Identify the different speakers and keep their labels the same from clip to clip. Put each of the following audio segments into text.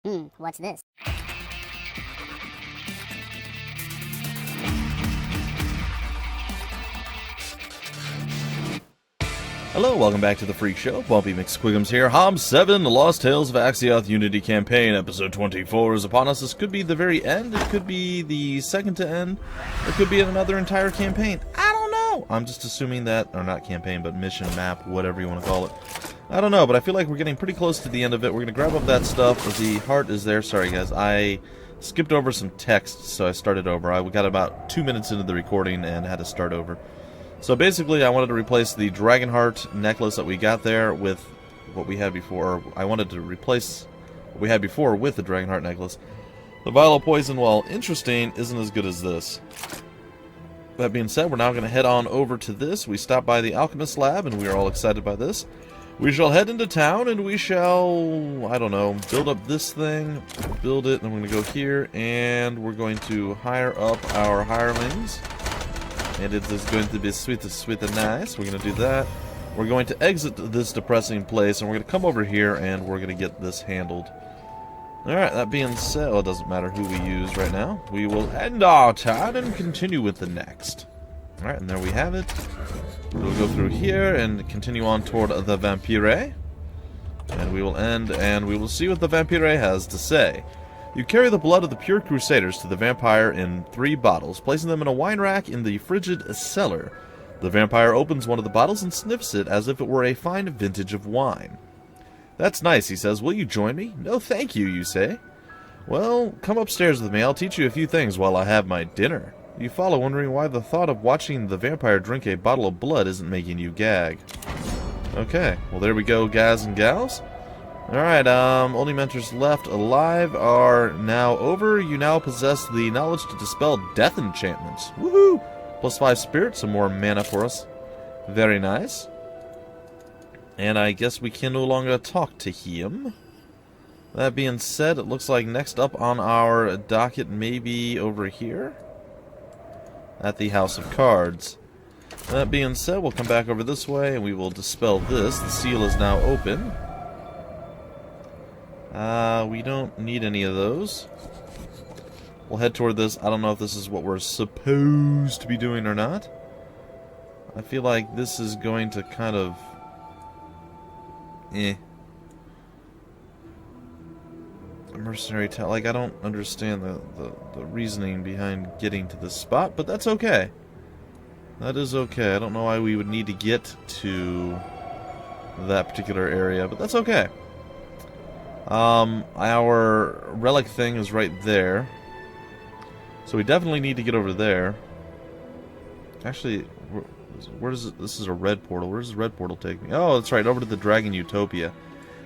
Speaker 1: What's this?
Speaker 2: Hello, welcome back to the Freak Show. Bumpy McSquigums here. HOMM 7, The Lost Tales of Axeoth Unity Campaign, Episode 24 is upon us. This could be the very end, it could be the second to end, it could be another entire campaign. I don't know! I'm just assuming that, or not campaign, but mission, map, whatever you want to call it. I don't know, but I feel like we're getting pretty close to the end of it. We're going to grab up that stuff. The heart is there. Sorry, guys. I skipped over some text, so I started over. We got about 2 minutes into the recording and had to start over. So basically, I wanted to replace the dragon heart necklace that we got there with what we had before. I wanted to replace what we had before with the dragon heart necklace. The vial of poison, while interesting, isn't as good as this. That being said, we're now going to head on over to this. We stopped by the alchemist lab, and we are all excited by this. We shall head into town, and we shall, I don't know, build up this thing, build it, and we're going to go here, and we're going to hire up our hirelings. And it is going to be sweet and nice. We're going to do that. We're going to exit this depressing place, and we're going to come over here, and we're going to get this handled. Alright, that being said, well, it doesn't matter who we use right now. We will end our turn and continue with the next. Alright, and there we have it. We'll go through here and continue on toward the Vampire. And we will end, and we will see what the Vampire has to say. You carry the blood of the pure crusaders to the vampire in 3 bottles, placing them in a wine rack in the frigid cellar. The vampire opens one of the bottles and sniffs it as if it were a fine vintage of wine. That's nice, he says. Will you join me? No, thank you, you say. Well, come upstairs with me. I'll teach you a few things while I have my dinner. You follow, wondering why the thought of watching the vampire drink a bottle of blood isn't making you gag. Okay, well there we go, guys and gals. Alright, only mentors left alive are now over. You now possess the knowledge to dispel death enchantments. Woohoo! Plus 5 spirit, some more mana for us. Very nice. And I guess we can no longer talk to him. That being said, it looks like next up on our docket may be over here. At the House of Cards. That being said, we'll come back over this way and we will dispel this. The seal is now open. We don't need any of those. We'll head toward this. I don't know if this is what we're supposed to be doing or not. I feel like this is going to kind of... mercenary talent. Like, I don't understand the reasoning behind getting to this spot, but that's okay. That is okay. I don't know why we would need to get to that particular area, but that's okay. Our relic thing is right there. So we definitely need to get over there. Actually, where does it... This is a red portal. Where does the red portal take me? Oh, that's right, over to the Dragon Utopia.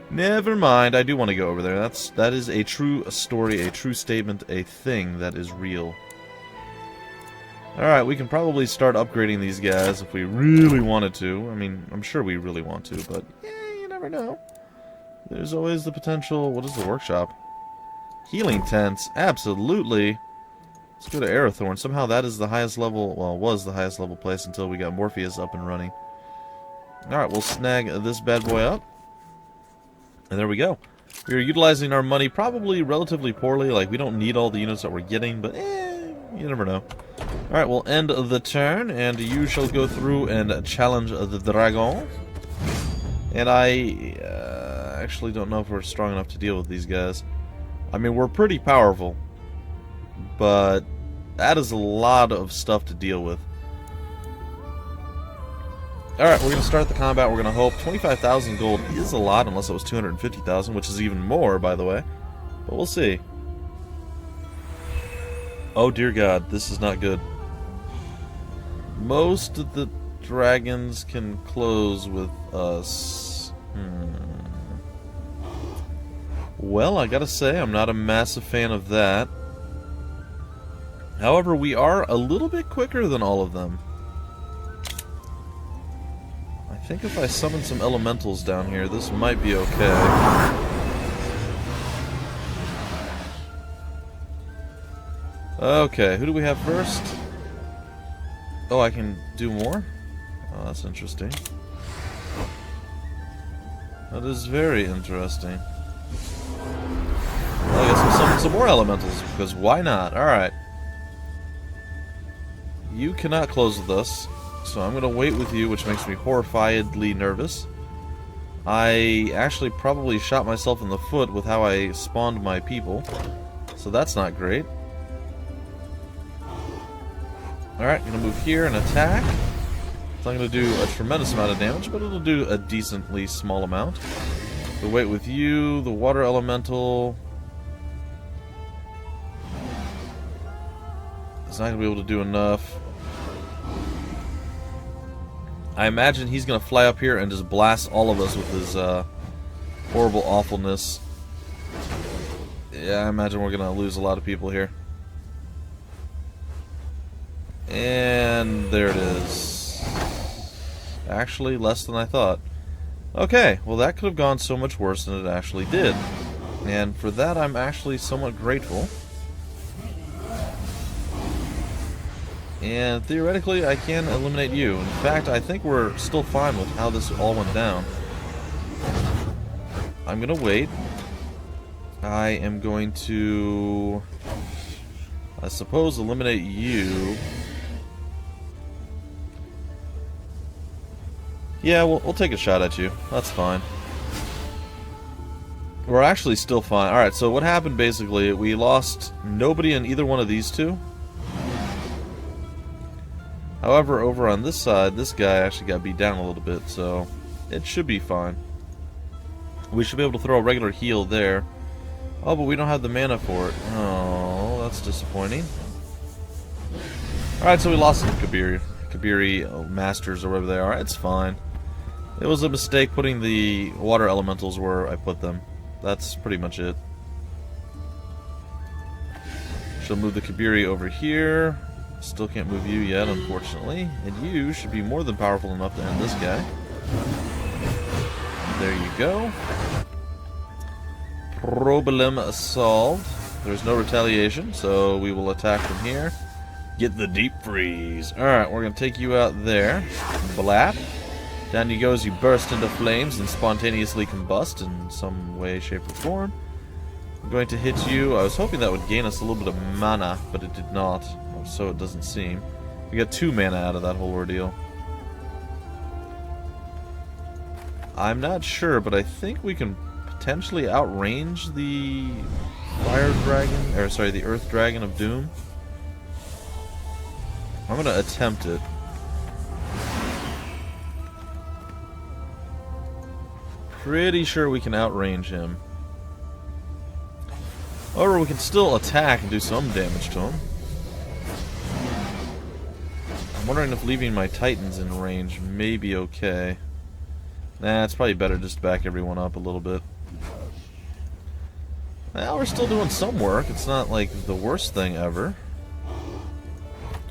Speaker 2: Never mind, I do want to go over there. That is a true story, a true statement, a thing that is real. Alright, we can probably start upgrading these guys if we really wanted to. I mean, I'm sure we really want to, but yeah, you never know. There's always the potential... What is the workshop? Healing tents, absolutely. Let's go to Arathorn. Somehow that is the highest level... Well, was the highest level place until we got Morpheus up and running. Alright, we'll snag this bad boy up. And there we go. We're utilizing our money probably relatively poorly. Like, we don't need all the units that we're getting, but you never know. Alright, we'll end the turn, and you shall go through and challenge the dragon. And I actually don't know if we're strong enough to deal with these guys. I mean, we're pretty powerful, but that is a lot of stuff to deal with. Alright, we're going to start the combat. We're going to hope 25,000 gold is a lot, unless it was 250,000, which is even more, by the way. But we'll see. Oh, dear God, this is not good. Most of the dragons can close with us. Well, I gotta say, I'm not a massive fan of that. However, we are a little bit quicker than all of them. I think if I summon some elementals down here, this might be okay. Okay, who do we have first? Oh, I can do more? Oh, that's interesting. That is very interesting. some more elementals, because why not? Alright. You cannot close with us, so I'm going to wait with you, which makes me horrifiedly nervous. I actually probably shot myself in the foot with how I spawned my people, so that's not great. Alright, I'm going to move here and attack. It's not going to do a tremendous amount of damage, but it'll do a decently small amount. We'll wait with you, the water elemental. It's not going to be able to do enough. I imagine he's going to fly up here and just blast all of us with his horrible awfulness. Yeah, I imagine we're going to lose a lot of people here. And there it is. Actually, less than I thought. Okay, well that could have gone so much worse than it actually did. And for that, I'm actually somewhat grateful. And theoretically, I can eliminate you. In fact, I think we're still fine with how this all went down. I'm gonna wait. I am going to, I suppose, eliminate you. Yeah, we'll take a shot at you. That's fine. We're actually still fine. Alright, so what happened basically, we lost nobody in either one of these two. However, over on this side, this guy actually got beat down a little bit, so it should be fine. We should be able to throw a regular heal there. Oh, but we don't have the mana for it. Oh, that's disappointing. Alright, so we lost some Kabiri Masters or whatever they are. It's fine. It was a mistake putting the water elementals where I put them. That's pretty much it. She'll move the Kabiri over here. Still can't move you yet, unfortunately. And you should be more than powerful enough to end this guy. There you go. Problem solved. There's no retaliation, so we will attack from here. Get the deep freeze. Alright, we're going to take you out there. Blap. Down you go as you burst into flames and spontaneously combust in some way, shape, or form. I'm going to hit you. I was hoping that would gain us a little bit of mana, but it did not. So it doesn't seem. We got 2 mana out of that whole ordeal. I'm not sure, but I think we can potentially outrange the fire dragon, or sorry, the earth dragon of doom. I'm gonna attempt it. Pretty sure we can outrange him. However, we can still attack and do some damage to him. I'm wondering if leaving my titans in range may be okay. Nah, it's probably better just to back everyone up a little bit. Well, we're still doing some work. It's not like the worst thing ever.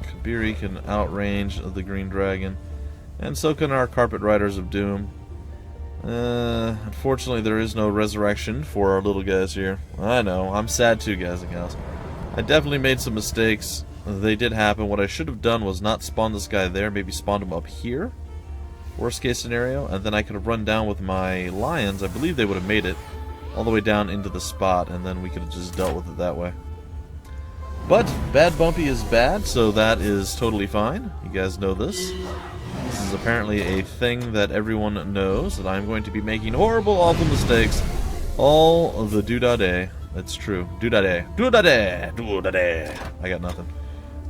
Speaker 2: Kabiri can outrange the green dragon. And so can our carpet riders of doom. Unfortunately, there is no resurrection for our little guys here. I know, I'm sad too, guys and gals. I definitely made some mistakes. They did happen. What I should have done was not spawn this guy there, maybe spawn him up here. Worst case scenario. And then I could have run down with my lions. I believe they would have made it all the way down into the spot, and then we could have just dealt with it that way. But bad Bumpy is bad, so that is totally fine. You guys know this. This is apparently a thing that everyone knows, that I'm going to be making horrible, awful mistakes all of the do-da-day. That's true. Do-da-day. Do-da-day. Do-da-day. I got nothing.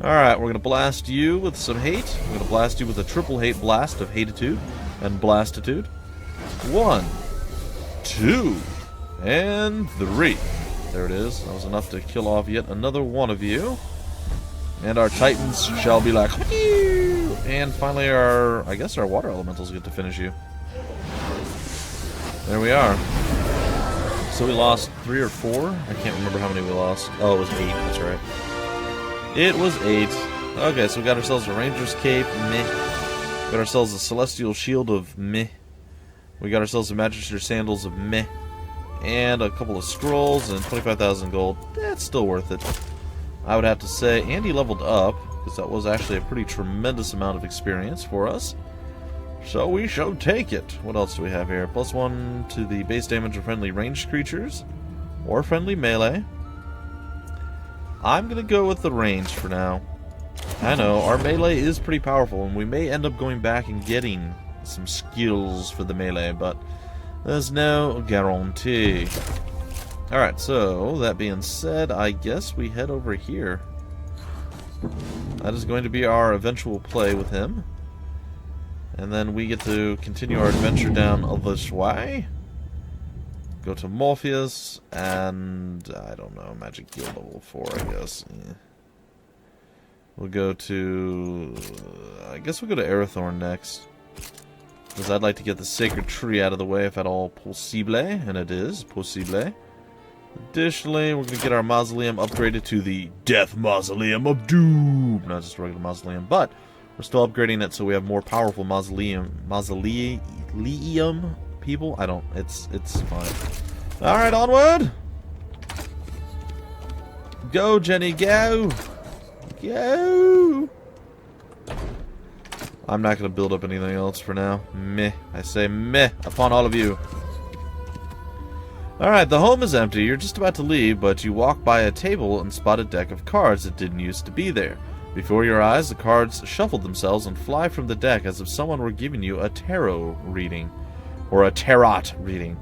Speaker 2: Alright, we're going to blast you with some hate. We're going to blast you with a triple hate blast of hatitude and blastitude. 1, 2, and 3. There it is. That was enough to kill off yet another one of you. And our titans shall be like... And finally I guess our water elementals get to finish you. There we are. So we lost 3 or 4? I can't remember how many we lost. Oh, it was 8, that's right. It was 8. Okay, so we got ourselves a ranger's cape, meh. We got ourselves a celestial shield of meh. We got ourselves a magister sandals of meh. And a couple of scrolls and 25,000 gold. That's still worth it. I would have to say, and he leveled up, because that was actually a pretty tremendous amount of experience for us. So we shall take it. What else do we have here? +1 to the base damage of friendly ranged creatures, or friendly melee. I'm going to go with the range for now. I know, our melee is pretty powerful, and we may end up going back and getting some skills for the melee, but there's no guarantee. Alright, so, that being said, I guess we head over here. That is going to be our eventual play with him. And then we get to continue our adventure down this way. Go to Morpheus, and I don't know, Magic Guild level 4, I guess. Yeah. We'll go to... I guess we'll go to Arathorn next. Because I'd like to get the Sacred Tree out of the way if at all possible, and it is possible. Additionally, we're going to get our Mausoleum upgraded to the Death Mausoleum of Doom. Not just a regular Mausoleum, but we're still upgrading it so we have more powerful Mausoleum people. I don't, it's fine. Alright, onward! Go, Jenny, go! Go! I'm not going to build up anything else for now. Meh. I say meh upon all of you. Alright, the home is empty. You're just about to leave, but you walk by a table and spot a deck of cards that didn't used to be there. Before your eyes, the cards shuffle themselves and fly from the deck as if someone were giving you a tarot reading. Or a tarot reading.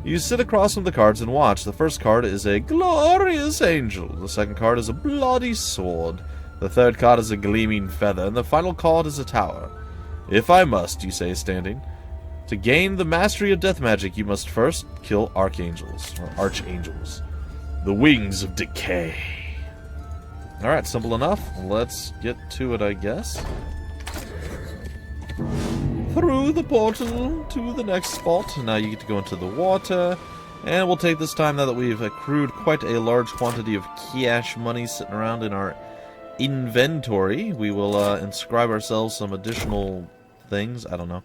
Speaker 2: You sit across from the cards and watch. The first card is a glorious angel. The second card is a bloody sword. The third card is a gleaming feather. And the final card is a tower. If I must, you say, standing. To gain the mastery of death magic, you must first kill archangels. Or archangels. The wings of decay. Alright, simple enough. Let's get to it, I guess. Through the portal to the next spot. Now you get to go into the water. And we'll take this time, now that we've accrued quite a large quantity of cash money sitting around in our inventory. We will inscribe ourselves some additional things. I don't know.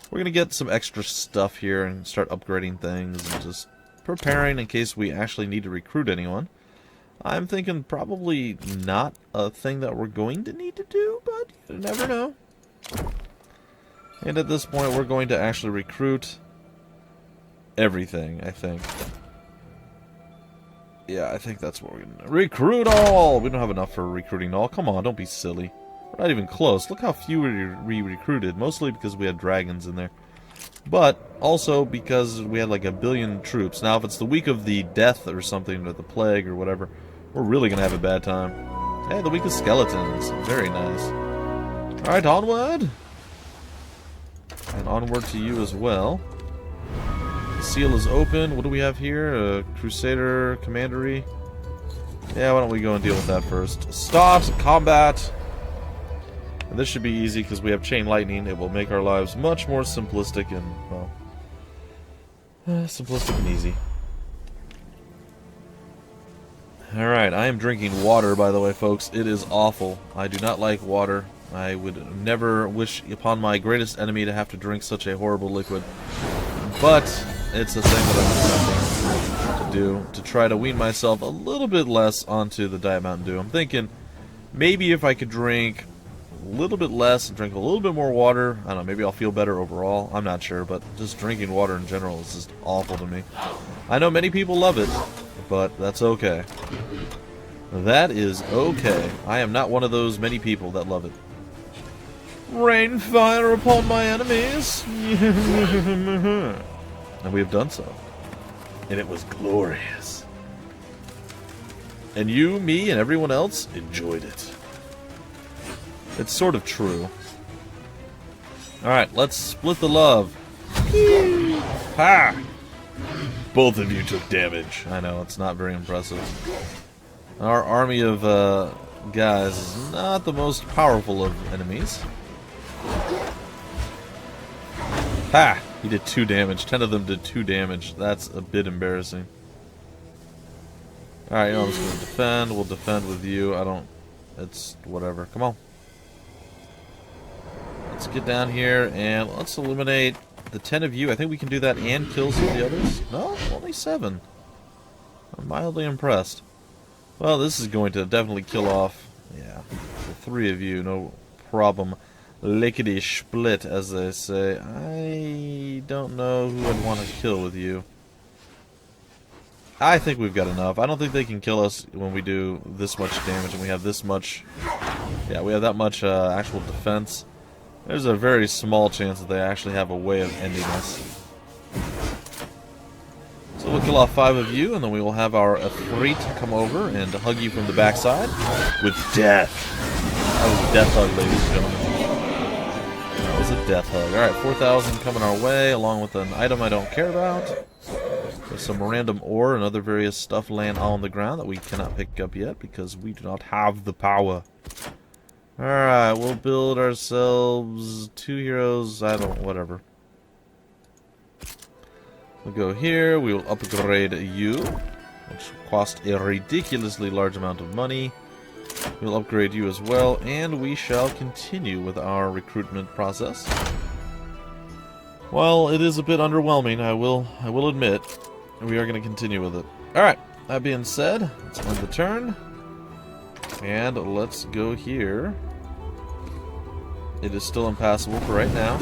Speaker 2: We're going to get some extra stuff here and start upgrading things and just preparing in case we actually need to recruit anyone. I'm thinking probably not a thing that we're going to need to do, but you never know. And at this point, we're going to actually recruit everything, I think. Yeah, I think that's what we're going to do. Recruit all! We don't have enough for recruiting all. Come on, don't be silly. We're not even close. Look how few we recruited. Mostly because we had dragons in there. But also because we had like 1 billion troops. Now, if it's the week of the death or something, or the plague or whatever, we're really going to have a bad time. Hey, the week of skeletons. Very nice. Alright, onward! And onward to you as well. The seal is open. What do we have here? A Crusader Commandery. Yeah, why don't we go and deal with that first. Start combat! And this should be easy because we have Chain Lightning. It will make our lives much more simplistic and, well, simplistic and easy. Alright, I am drinking water, by the way, folks. It is awful. I do not like water. I would never wish upon my greatest enemy to have to drink such a horrible liquid. But it's a thing that I'm attempting to do to try to wean myself a little bit less onto the Diet Mountain Dew. I'm thinking maybe if I could drink a little bit less and drink a little bit more water, I don't know, maybe I'll feel better overall. I'm not sure, but just drinking water in general is just awful to me. I know many people love it, but that's okay. That is okay. I am not one of those many people that love it. Rain fire upon my enemies! And we have done so. And it was glorious. And you, me, and everyone else enjoyed it. It's sort of true. Alright, let's split the love. Ha! Both of you took damage. I know, it's not very impressive. Our army of guys is not the most powerful of enemies. Ha! He did 2 damage. 10 of them did 2 damage. That's a bit embarrassing. Alright, I'm just gonna defend. We'll defend with you. I don't... It's whatever. Come on. Let's get down here and let's eliminate the 10 of you. I think we can do that and kill some of the others. No, only 7. I'm mildly impressed. Well, this is going to definitely kill off, yeah, the 3 of you. No problem. Lickety split, as they say. I don't know who I'd want to kill with you. I think we've got enough. I don't think they can kill us when we do this much damage and we have this much... Yeah, we have that much actual defense. There's a very small chance that they actually have a way of ending us. So we'll kill off 5 of you, and then we will have our Efreet come over and hug you from the backside with death. That was a death hug, ladies and gentlemen. That was a death hug. Alright, 4,000 coming our way, along with an item I don't care about. There's some random ore and other various stuff laying on the ground that we cannot pick up yet because we do not have the power. Alright, we'll build ourselves 2 heroes, whatever. We'll go here, we will upgrade you, which cost a ridiculously large amount of money. We'll upgrade you as well, and we shall continue with our recruitment process. Well, it is a bit underwhelming, I will admit. We are going to continue with it. Alright, that being said, let's end the turn. And let's go here. It is still impassable for right now.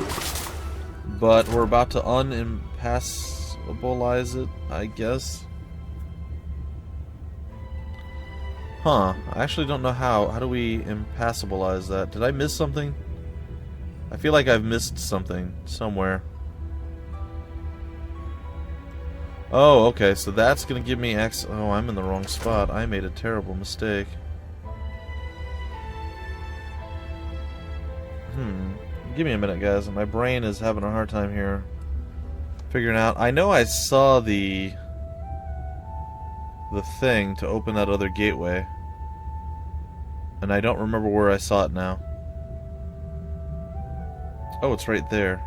Speaker 2: But we're about to unimpassabilize it, I guess. Huh, I actually don't know how. How do we impassabilize that? Did I miss something? I feel like I've missed something somewhere. Oh, okay, so that's gonna give me X. Oh, I'm in the wrong spot. I made a terrible mistake. Give me a minute, guys. My brain is having a hard time here figuring out. I know I saw the thing to open that other gateway, and I don't remember where I saw it now. Oh, it's right there.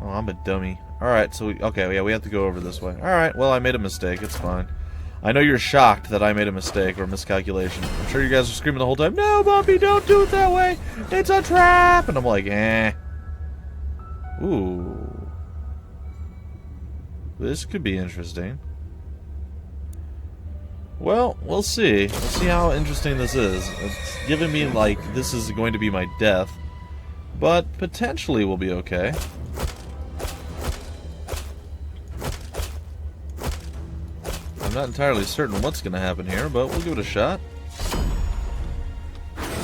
Speaker 2: Oh, I'm a dummy. Alright, so okay, yeah, we have to go over this way. Alright, well, I made a mistake. It's fine. I know you're shocked that I made a mistake or a miscalculation. I'm sure you guys are screaming the whole time, "No, Bumpy, don't do it that way! It's a trap!" And I'm like, eh. Ooh. This could be interesting. Well, we'll see. We'll see how interesting this is. It's giving me like this is going to be my death. But potentially we'll be okay. I'm not entirely certain what's going to happen here, but we'll give it a shot.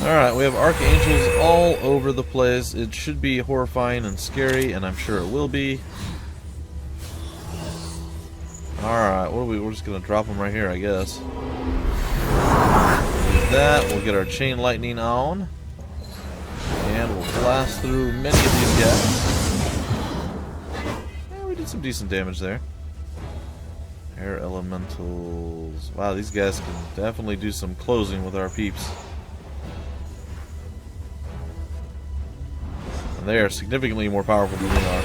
Speaker 2: Alright, we have archangels all over the place. It should be horrifying and scary, and I'm sure it will be. Alright, we're just going to drop them right here, I guess. Do that, we'll get our chain lightning on. And we'll blast through many of these guys. Yeah, we did some decent damage there. Air elementals. Wow, these guys can definitely do some closing with our peeps. And they are significantly more powerful than we are.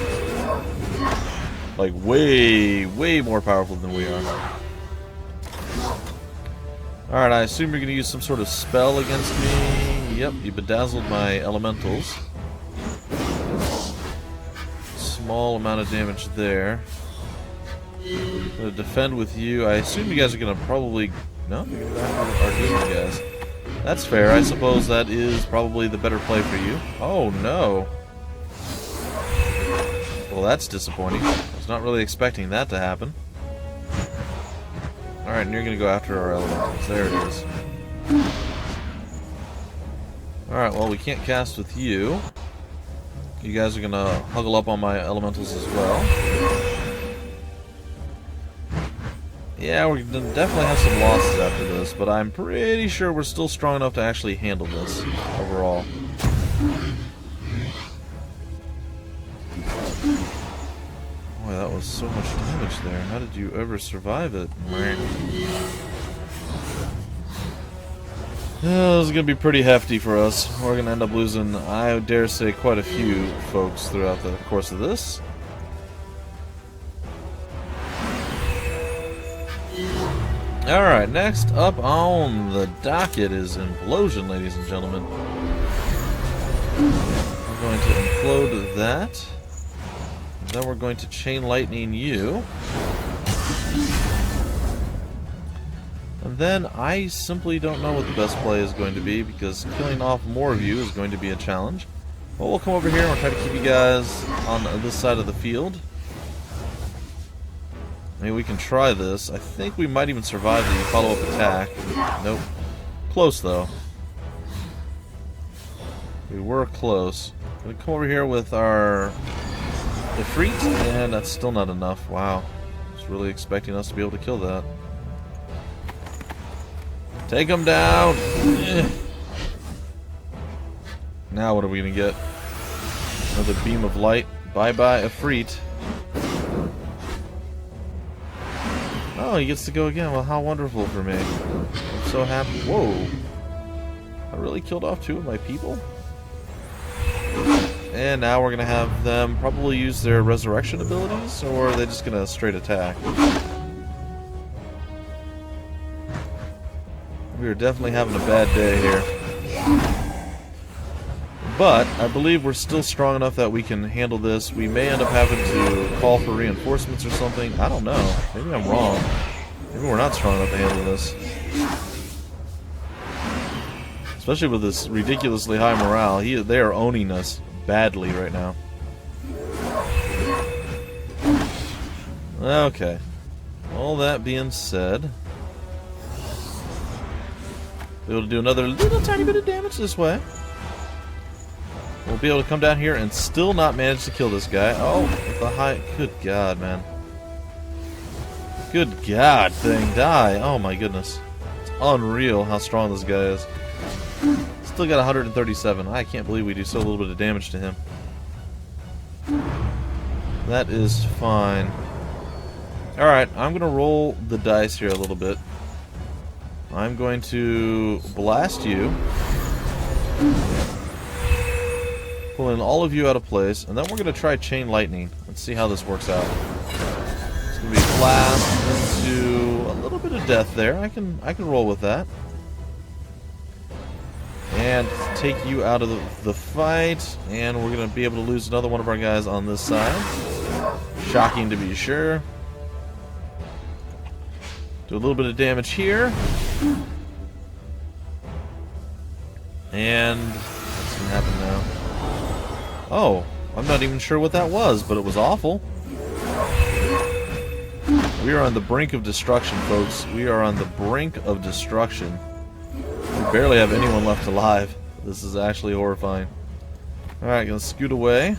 Speaker 2: Like, way, way more powerful than we are. Alright, I assume you're going to use some sort of spell against me. Yep, you bedazzled my elementals. Small amount of damage there. I'm gonna defend with you. I assume you guys are gonna probably... No? You're gonna go after our demon guys. That's fair. I suppose that is probably the better play for you. Oh, no. Well, that's disappointing. I was not really expecting that to happen. Alright, and you're gonna go after our elementals. There it is. Alright, well, we can't cast with you. You guys are gonna huggle up on my elementals as well. Yeah, we're gonna definitely have some losses after this, but I'm pretty sure we're still strong enough to actually handle this overall. Boy, that was so much damage there. How did you ever survive it? This is gonna be pretty hefty for us. We're gonna end up losing, I dare say, quite a few folks throughout the course of this. Alright, next up on the docket is Implosion, ladies and gentlemen. We're going to implode that. And then we're going to Chain Lightning you. And then I simply don't know what the best play is going to be, because killing off more of you is going to be a challenge. But we'll come over here and we'll try to keep you guys on this side of the field. I mean, we can try this. I think we might even survive the follow-up attack. Nope. Close, though. We were close. Gonna come over here with our Ifrit, and that's still not enough. Wow. I was really expecting us to be able to kill that. Take him down! Now what are we gonna get? Another beam of light. Bye-bye, Ifrit. Oh, he gets to go again. Well, how wonderful for me. I'm so happy. Whoa. I really killed off 2 of my people? And now we're going to have them probably use their resurrection abilities, or are they just going to straight attack? We are definitely having a bad day here. But I believe we're still strong enough that we can handle this. We may end up having to call for reinforcements or something. I don't know. Maybe I'm wrong. Maybe we're not strong enough to handle this. Especially with this ridiculously high morale. They are owning us badly right now. Okay. All that being said, we'll be able to do another little tiny bit of damage this way. We'll be able to come down here and still not manage to kill this guy. Oh, with the high... Good God, man. Good God, thing, die. Oh my goodness. It's unreal how strong this guy is. Still got 137. I can't believe we do so little bit of damage to him. That is fine. Alright, I'm going to roll the dice here a little bit. I'm going to blast you. Pulling all of you out of place, and then we're going to try chain lightning. Let's see how this works out. It's going to be blast into a little bit of death there. I can roll with that. And take you out of the fight, and we're going to be able to lose another one of our guys on this side. Shocking to be sure. Do a little bit of damage here. And what's going to happen now? Oh, I'm not even sure what that was, but it was awful. We are on the brink of destruction, folks. We are on the brink of destruction. We barely have anyone left alive. This is actually horrifying. Alright, gonna scoot away.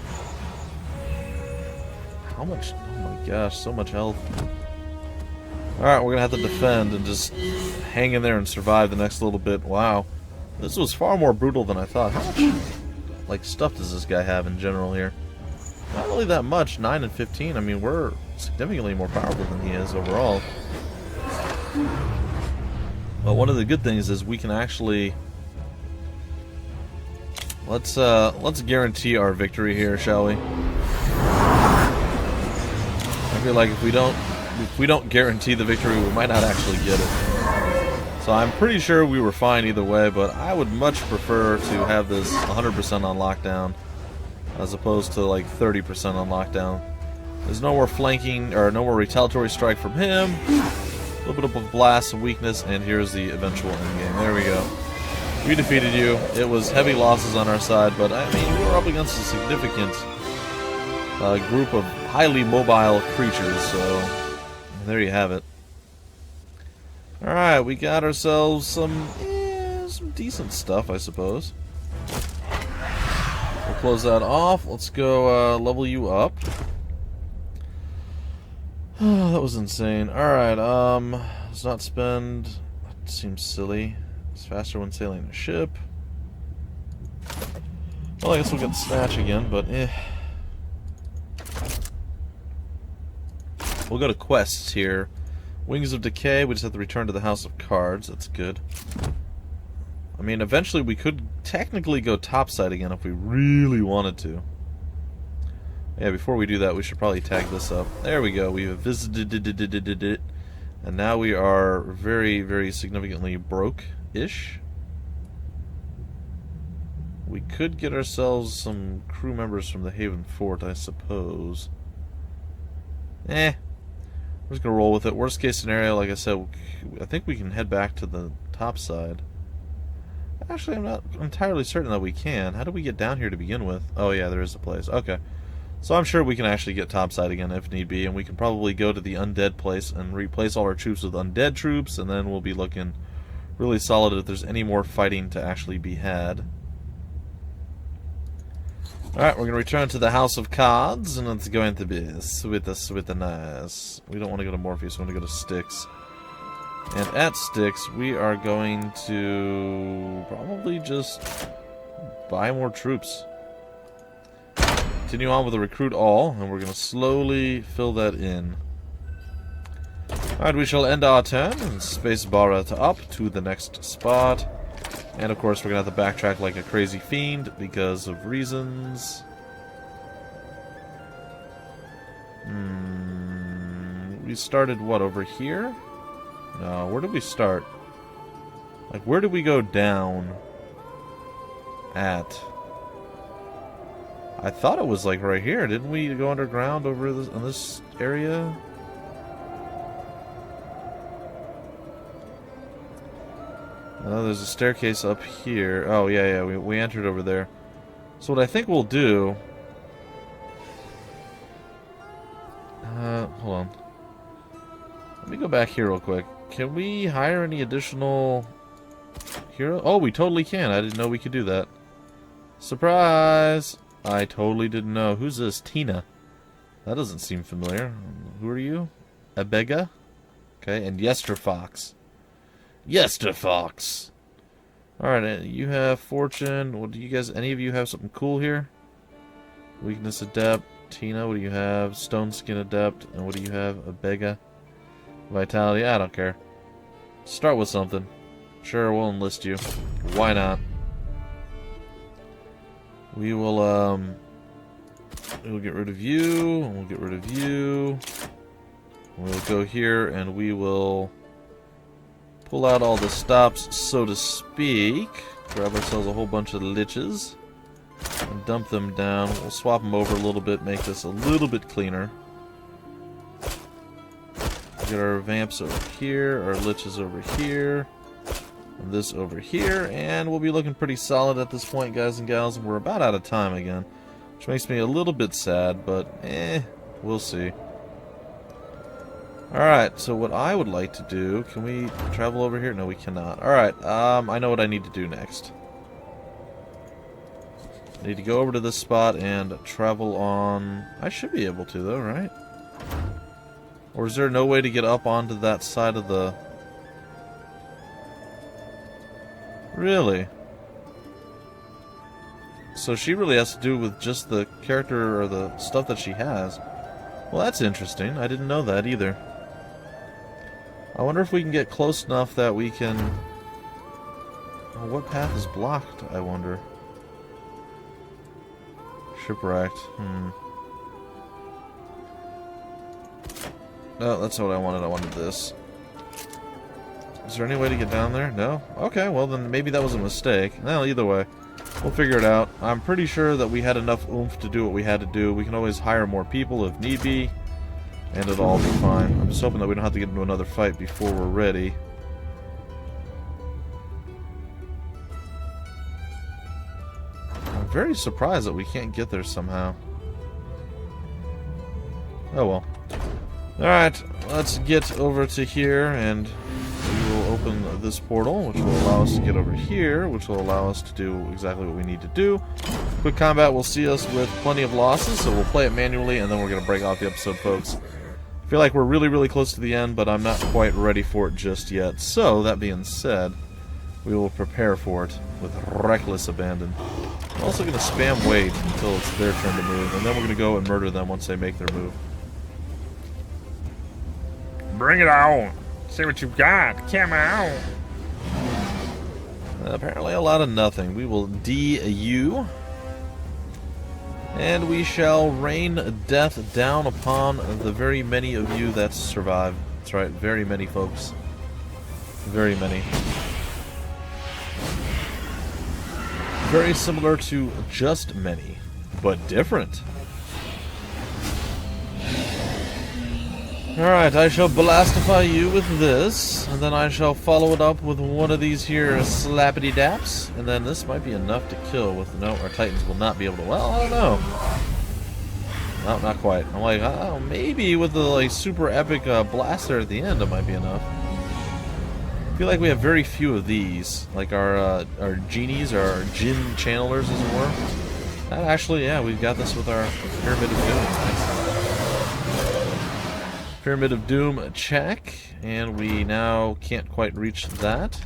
Speaker 2: How much? Oh my gosh, so much health. Alright, we're gonna have to defend and just hang in there and survive the next little bit. Wow. This was far more brutal than I thought. How much, like, stuff does this guy have in general here? Not really that much. 9 and 15. I mean, we're significantly more powerful than he is overall. But one of the good things is we can actually... Let's guarantee our victory here, shall we? I feel like if we don't guarantee the victory, we might not actually get it. So I'm pretty sure we were fine either way, but I would much prefer to have this 100% on lockdown as opposed to like 30% on lockdown. There's no more flanking, or no more retaliatory strike from him. A little bit of a blast, some weakness, and here's the eventual endgame. There we go. We defeated you. It was heavy losses on our side, but I mean, we were up against a significant group of highly mobile creatures, so there you have it. Alright, we got ourselves some decent stuff, I suppose. We'll close that off. Let's go level you up. Oh, that was insane. Alright, let's not spend... That seems silly. It's faster when sailing a ship. Well, I guess we'll get the snatch again, but We'll go to quests here. Wings of Decay, we just have to return to the House of Cards. That's good. I mean, eventually we could technically go topside again if we really wanted to. Yeah, before we do that, we should probably tag this up. There we go. We've visited it. And now we are very, very significantly broke-ish. We could get ourselves some crew members from the Haven Fort, I suppose. We're just going to roll with it. Worst case scenario, like I said, I think we can head back to the top side. Actually, I'm not entirely certain that we can. How do we get down here to begin with? Oh yeah, there is a place. Okay. So I'm sure we can actually get topside again if need be, and we can probably go to the undead place and replace all our troops with undead troops, and then we'll be looking really solid if there's any more fighting to actually be had. Alright, we're going to return to the House of Cards, and it's going to be sweet and nice. We don't want to go to Morpheus, we want to go to Styx. And at Styx, we are going to probably just buy more troops. Continue on with the recruit all, and we're going to slowly fill that in. Alright, we shall end our turn and spacebar it up to the next spot. And of course, we're going to have to backtrack like a crazy fiend because of reasons. We started, what, over here? No, where did we start? Like, where did we go down at? I thought it was like right here. Didn't we go underground over this, in this area? Oh, there's a staircase up here. Oh, yeah, we entered over there. So what I think we'll do... hold on. Let me go back here real quick. Can we hire any additional hero? Oh, we totally can. I didn't know we could do that. Surprise! I totally didn't know. Who's this? Tina. That doesn't seem familiar. Who are you? Abega? Okay, and Yesterfox. Yesterfox! Alright, you have Fortune. What do you guys, any of you have something cool here? Weakness Adept. Tina, what do you have? Stone Skin Adept. And what do you have? Abega. Vitality, I don't care. Start with something. Sure, we'll enlist you. Why not? We will, we'll get rid of you, and we'll get rid of you. We'll go here, and we will pull out all the stops, so to speak. Grab ourselves a whole bunch of liches, and dump them down. We'll swap them over a little bit, make this a little bit cleaner. Get our vamps over here, our liches over here, and this over here, and we'll be looking pretty solid at this point, guys and gals, and we're about out of time again, which makes me a little bit sad, but we'll see. Alright, so what I would like to do, can we travel over here? No, we cannot. Alright, I know what I need to do next. I need to go over to this spot and travel on... I should be able to, though, right? Or is there no way to get up onto that side of the... Really? So she really has to do with just the character or the stuff that she has. Well, that's interesting. I didn't know that either. I wonder if we can get close enough that we can... Oh, what path is blocked, I wonder? Shipwrecked. No, that's not what I wanted. I wanted this. Is there any way to get down there? No? Okay, well then maybe that was a mistake. Well, either way, we'll figure it out. I'm pretty sure that we had enough oomph to do what we had to do. We can always hire more people if need be, and it'll all be fine. I'm just hoping that we don't have to get into another fight before we're ready. I'm very surprised that we can't get there somehow. Oh well. Alright, let's get over to here, and we will open this portal, which will allow us to get over here, which will allow us to do exactly what we need to do. Quick combat will see us with plenty of losses, so we'll play it manually, and then we're going to break off the episode, folks. I feel like we're really, really close to the end, but I'm not quite ready for it just yet. So, that being said, we will prepare for it with reckless abandon. I'm also going to spam wait until it's their turn to move, and then we're going to go and murder them once they make their move.
Speaker 1: Bring it on. See what you've got. Come on.
Speaker 2: Apparently a lot of nothing. We will D-U. And we shall rain death down upon the very many of you that survive. That's right, very many folks. Very many. Very similar to just many, but different. Alright, I shall blastify you with this, and then I shall follow it up with one of these here slappity-daps, and then this might be enough to kill with... No, our titans will not be able to... Well, I don't know. No, not quite. I'm like, oh, maybe with the like super epic blaster at the end, it might be enough. I feel like we have very few of these, like our genies, our djinn channelers, as it were. That actually, yeah, we've got this with our Pyramid of Doom. Nice. Pyramid of Doom, check, and we now can't quite reach that.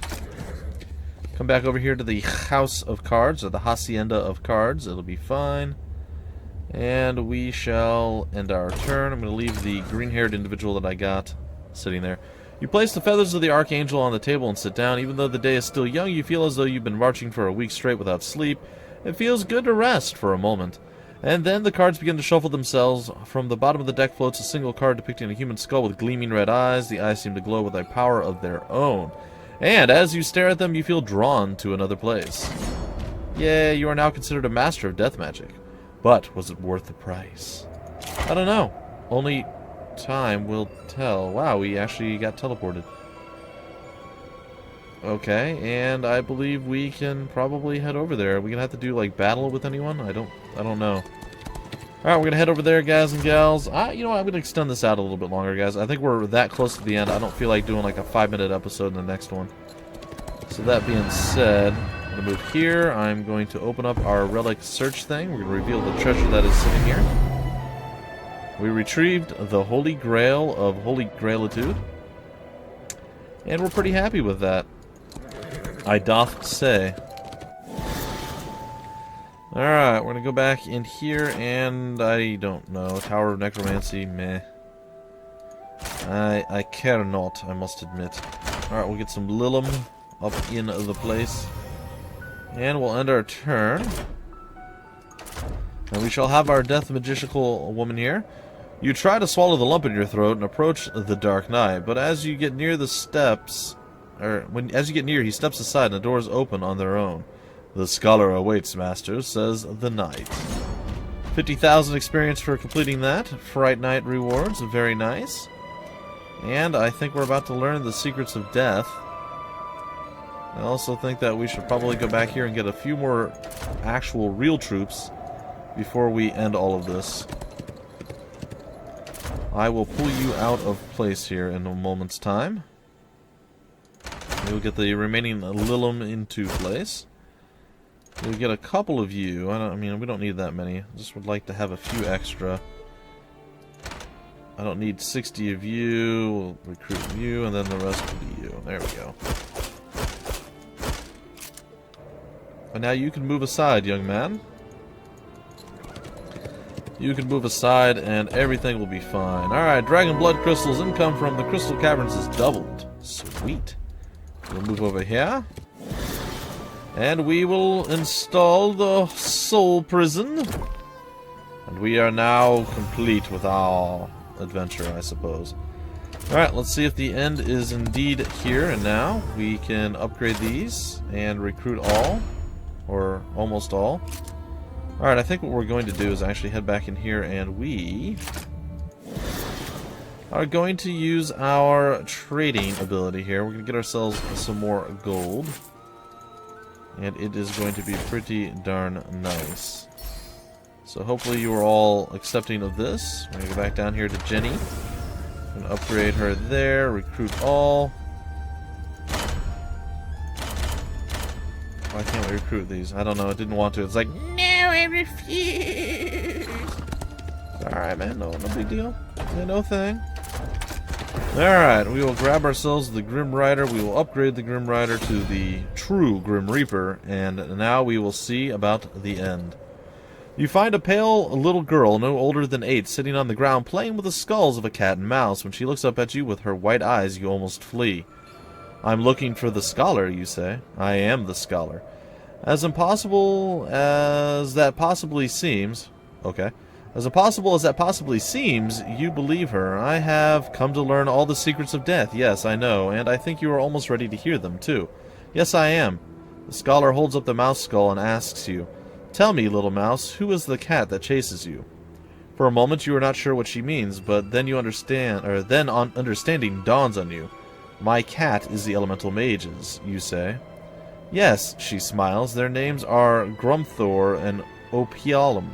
Speaker 2: Come back over here to the House of Cards, or the Hacienda of Cards. It'll be fine. And we shall end our turn. I'm going to leave the green-haired individual that I got sitting there. You place the feathers of the Archangel on the table and sit down. Even though the day is still young, you feel as though you've been marching for a week straight without sleep. It feels good to rest for a moment. And then the cards begin to shuffle themselves. From the bottom of the deck floats a single card depicting a human skull with gleaming red eyes. The eyes seem to glow with a power of their own. And as you stare at them, you feel drawn to another place. Yay, you are now considered a master of death magic. But was it worth the price? I don't know. Only time will tell. Wow, we actually got teleported. Okay, and I believe we can probably head over there. Are we gonna have to do like battle with anyone? I don't know. Alright, we're gonna head over there, guys and gals. You know what, I'm gonna extend this out a little bit longer, guys. I think we're that close to the end. I don't feel like doing like a 5-minute episode in the next one. So that being said, I'm gonna move here. I'm going to open up our relic search thing. We're gonna reveal the treasure that is sitting here. We retrieved the Holy Grail of Holy Grailitude. And we're pretty happy with that, I doth say. Alright, we're gonna go back in here, and I don't know. Tower of Necromancy, meh. I care not, I must admit. Alright, we'll get some Lilum up in the place. And we'll end our turn. And we shall have our death magicical woman here. You try to swallow the lump in your throat and approach the Dark Knight, but as you get near the steps, as you get near, he steps aside and the doors open on their own. The scholar awaits, master, says the knight. 50,000 experience for completing that. Fright Night rewards, very nice. And I think we're about to learn the secrets of death. I also think that we should probably go back here and get a few more actual real troops before we end all of this. I will pull you out of place here in a moment's time. We'll get the remaining Lilum into place. We'll get a couple of you. I mean, we don't need that many. I just would like to have a few extra. I don't need 60 of you. We'll recruit you, and then the rest will be you. There we go. And now you can move aside, young man. You can move aside, and everything will be fine. Alright, Dragon Blood Crystals income from the Crystal Caverns is doubled. Sweet. We'll move over here. And we will install the Soul Prison. And we are now complete with our adventure, I suppose. Alright, let's see if the end is indeed here and now. We can upgrade these and recruit all. Or almost all. Alright, I think what we're going to do is actually head back in here, and we are going to use our trading ability here. We're going to get ourselves some more gold. And it is going to be pretty darn nice. So hopefully you are all accepting of this. We're going to go back down here to Jenny. I'm going to upgrade her there, recruit all. Why can't we recruit these? I don't know, it didn't want to. It's like, no, I refuse. Alright, man, no big deal. Yeah, no thing. Alright, we will grab ourselves the Grim Rider. We will upgrade the Grim Rider to the true Grim Reaper. And now we will see about the end. You find a pale little girl, no older than 8, sitting on the ground playing with the skulls of a cat and mouse. When she looks up at you with her white eyes, you almost flee. I'm looking for the scholar, you say. I am the scholar. As impossible as that possibly seems... Okay. As impossible as that possibly seems, you believe her. I have come to learn all the secrets of death. Yes, I know, and I think you are almost ready to hear them, too. Yes, I am. The scholar holds up the mouse skull and asks you, tell me, little mouse, who is the cat that chases you? For a moment you are not sure what she means, but then you understand, or then understanding dawns on you. My cat is the elemental mages, you say. Yes, she smiles. Their names are Grumthor and Opialum.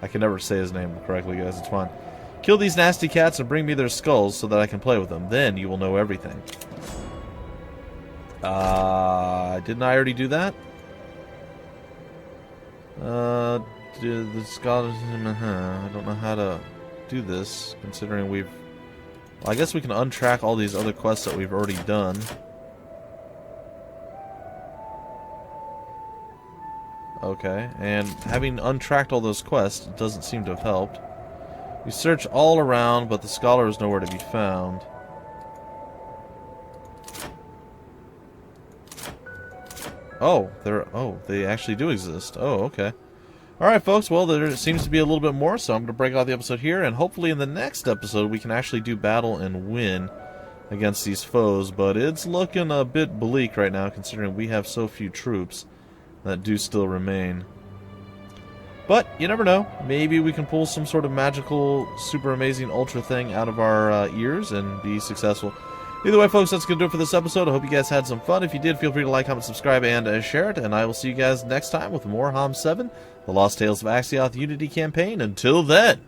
Speaker 2: I can never say his name correctly, guys. It's fine. Kill these nasty cats and bring me their skulls so that I can play with them. Then you will know everything. Didn't I already do that? The scholars... I don't know how to do this, considering we've... Well, I guess we can untrack all these other quests that we've already done. Okay, and having untracked all those quests doesn't seem to have helped. We search all around, but the scholar is nowhere to be found. Oh, they actually do exist. Oh, okay. Alright, folks, well, there seems to be a little bit more, so I'm going to break out the episode here, and hopefully in the next episode we can actually do battle and win against these foes, but it's looking a bit bleak right now, considering we have so few troops that do still remain. But, you never know. Maybe we can pull some sort of magical, super amazing ultra thing out of our ears and be successful. Either way, folks, that's going to do it for this episode. I hope you guys had some fun. If you did, feel free to like, comment, subscribe, and share it. And I will see you guys next time with more HOMM 7, the Lost Tales of Axeoth Unity campaign. Until then,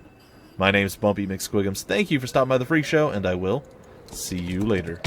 Speaker 2: my name's Bumpy McSquigums. Thank you for stopping by the Freak Show, and I will see you later.